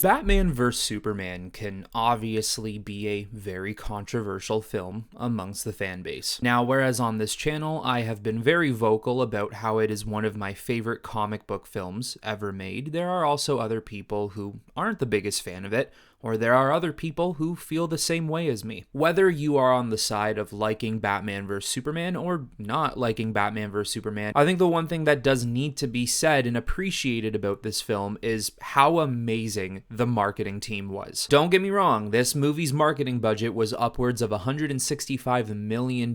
Batman vs. Superman can obviously be a very controversial film amongst the fan base. Now, whereas on this channel, I have been very vocal about how it is one of my favorite comic book films ever made, there are also other people who aren't the biggest fan of it, or there are other people who feel the same way as me. Whether you are on the side of liking Batman vs. Superman or not liking Batman vs. Superman, I think the one thing that does need to be said and appreciated about this film is how amazing the marketing team was. Don't get me wrong, this movie's marketing budget was upwards of $165 million.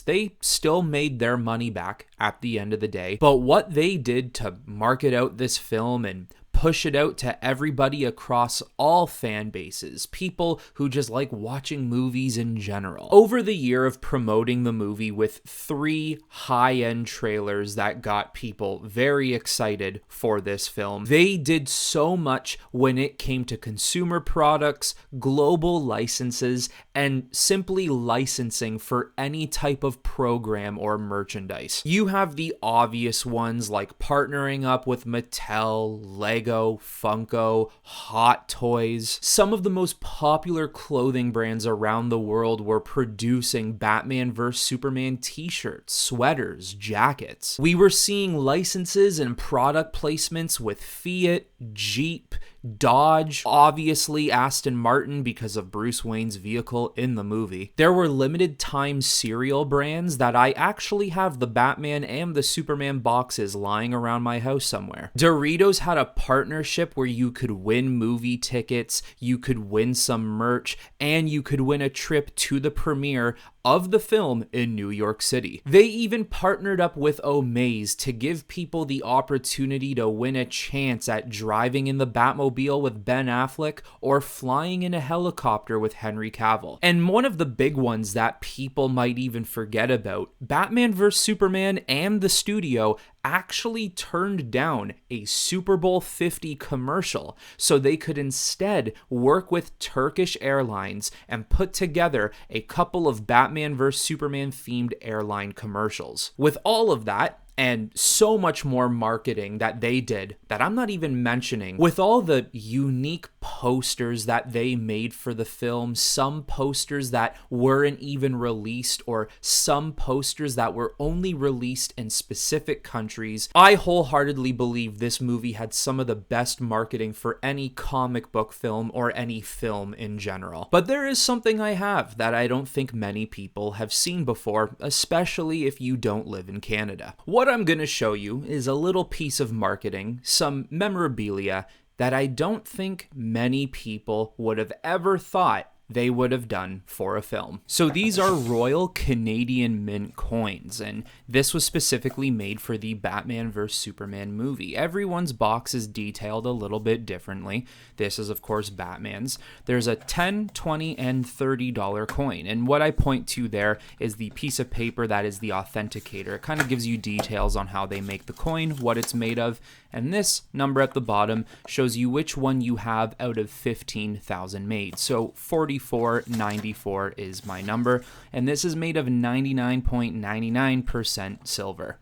They still made their money back at the end of the day, but what they did to market out this film and push it out to everybody across all fan bases, people who just like watching movies in general. Over the year of promoting the movie with 3 high-end trailers that got people very excited for this film, they did so much when it came to consumer products, global licenses, and simply licensing for any type of program or merchandise. You have the obvious ones like partnering up with Mattel, Lego, Funko, Hot Toys. Some of the most popular clothing brands around the world were producing Batman vs. Superman t-shirts, sweaters, jackets. We were seeing licenses and product placements with Fiat, Jeep, Dodge, obviously Aston Martin because of Bruce Wayne's vehicle in the movie. There were limited time cereal brands that I actually have the Batman and the Superman boxes lying around my house somewhere. Doritos had a partnership where you could win movie tickets, you could win some merch, and you could win a trip to the premiere of the film in New York City. They even partnered up with Omaze to give people the opportunity to win a chance at driving in the Batmobile with Ben Affleck or flying in a helicopter with Henry Cavill. And one of the big ones that people might even forget about, Batman vs. Superman and the studio actually turned down a Super Bowl 50 commercial so they could instead work with Turkish Airlines and put together a couple of Batman vs. Superman themed airline commercials. With all of that, and so much more marketing that they did that I'm not even mentioning, with all the unique posters that they made for the film, some posters that weren't even released or some posters that were only released in specific countries, I wholeheartedly believe this movie had some of the best marketing for any comic book film or any film in general. But there is something I have that I don't think many people have seen before, especially if you don't live in Canada. What I'm going to show you is a little piece of marketing, some memorabilia that I don't think many people would have ever thought they would have done for a film. So these are Royal Canadian Mint coins, and this was specifically made for the Batman vs. Superman movie. Everyone's box is detailed a little bit differently. This is, of course, Batman's. There's a $10, $20, and $30 coin, and what I point to there is the piece of paper that is the authenticator. It kind of gives you details on how they make the coin, what it's made of, and this number at the bottom shows you which one you have out of 15,000 made. So 4494 is my number, and this is made of 99.99% silver.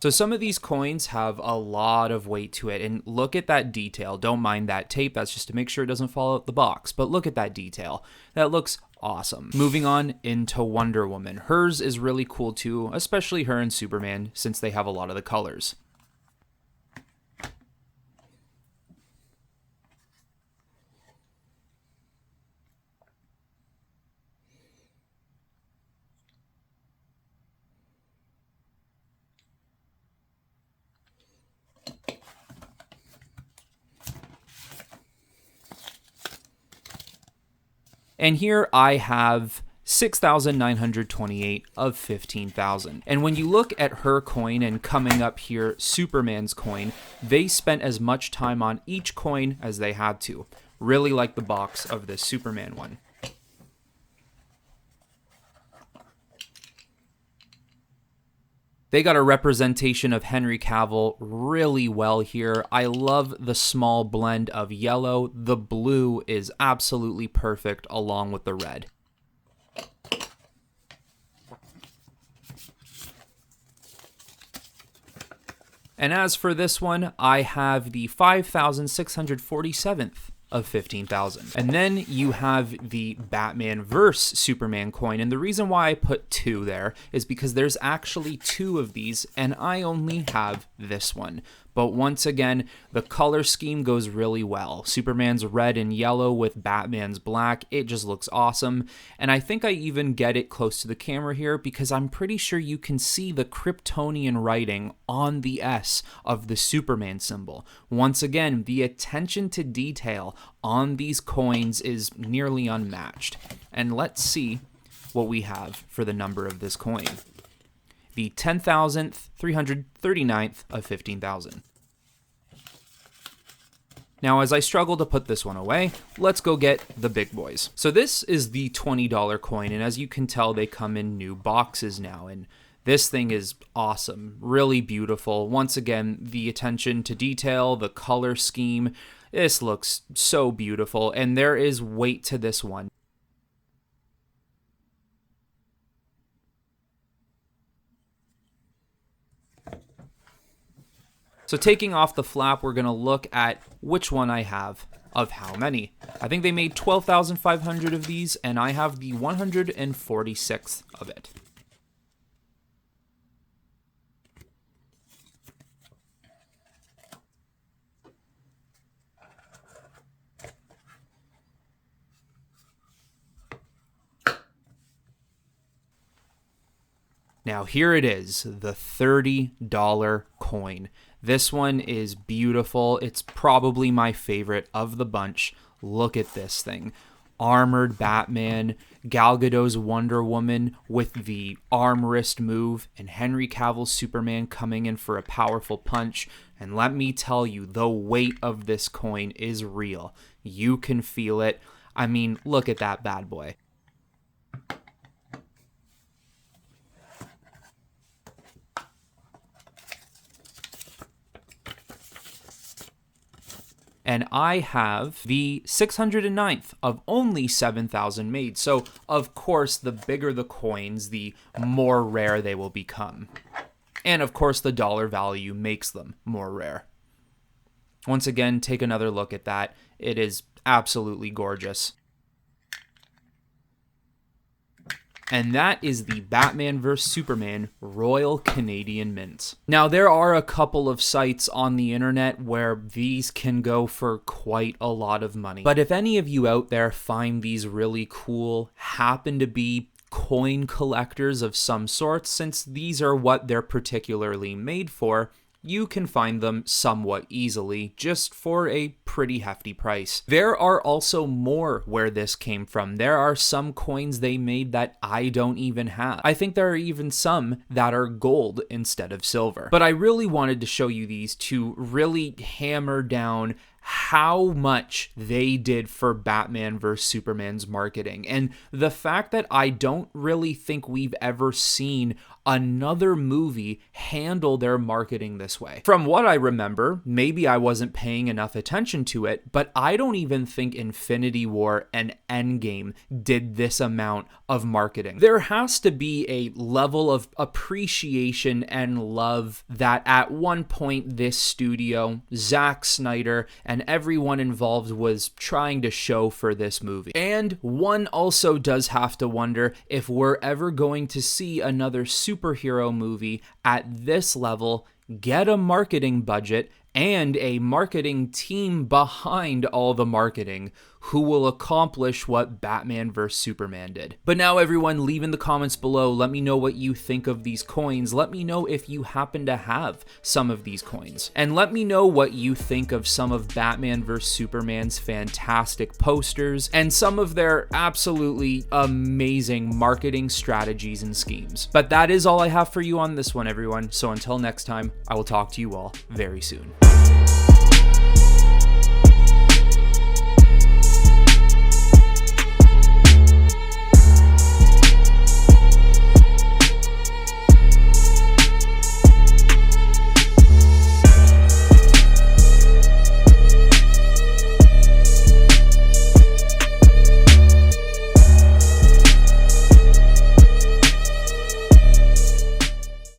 So some of these coins have a lot of weight to it, and look at that detail. Don't mind that tape, that's just to make sure it doesn't fall out the box, but look at that detail. That looks awesome. Moving on into Wonder Woman. Hers is really cool too, especially her and Superman, since they have a lot of the colors. And here I have 6,928 of 15,000. And when you look at her coin and coming up here, Superman's coin, they spent as much time on each coin as they had to. Really like the box of this Superman one. They got a representation of Henry Cavill really well here. I love the small blend of yellow. The blue is absolutely perfect along with the red. And as for this one, I have the 5,647th of 15,000. And then you have the Batman vs Superman coin, and the reason why I put 2 there is because there's actually 2 of these and I only have this one. But once again, the color scheme goes really well. Superman's red and yellow with Batman's black. It just looks awesome. And I think I even get it close to the camera here because I'm pretty sure you can see the Kryptonian writing on the S of the Superman symbol. Once again, the attention to detail on these coins is nearly unmatched. And let's see what we have for the number of this coin. The 10,339th of 15,000. Now, as I struggle to put this one away, let's go get the big boys. So this is the $20 coin, and as you can tell, they come in new boxes now, and this thing is awesome, really beautiful. Once again, the attention to detail, the color scheme, this looks so beautiful, and there is weight to this one. So taking off the flap, we're going to look at which one I have of how many. I think they made 12,500 of these, and I have the 146th of it. Now here it is, the $30 coin. This one is beautiful. It's probably my favorite of the bunch. Look at this thing. Armored Batman, Gal Gadot's Wonder Woman with the arm wrist move, and Henry Cavill's Superman coming in for a powerful punch. And let me tell you, the weight of this coin is real. You can feel it. I mean, look at that bad boy. And I have the 609th of only 7,000 made. So, of course, the bigger the coins, the more rare they will become. And, of course, the dollar value makes them more rare. Once again, take another look at that. It is absolutely gorgeous. And that is the Batman vs Superman Royal Canadian Mint. Now, there are a couple of sites on the internet where these can go for quite a lot of money. But if any of you out there find these really cool, happen to be coin collectors of some sort, since these are what they're particularly made for, you can find them somewhat easily, just for a pretty hefty price. There are also more where this came from. There are some coins they made that I don't even have. I think there are even some that are gold instead of silver. But I really wanted to show you these to really hammer down how much they did for Batman vs Superman's marketing. And the fact that I don't really think we've ever seen another movie handle their marketing this way. From what I remember, maybe I wasn't paying enough attention to it, but I don't even think Infinity War and Endgame did this amount of marketing. There has to be a level of appreciation and love that at one point this studio, Zack Snyder, and everyone involved was trying to show for this movie. And one also does have to wonder if we're ever going to see another superhero movie at this level get a marketing budget and a marketing team behind all the marketing who will accomplish what Batman vs Superman did. But now everyone, leave in the comments below, let me know what you think of these coins. Let me know if you happen to have some of these coins. And let me know what you think of some of Batman vs Superman's fantastic posters and some of their absolutely amazing marketing strategies and schemes. But that is all I have for you on this one, everyone. So until next time, I will talk to you all very soon.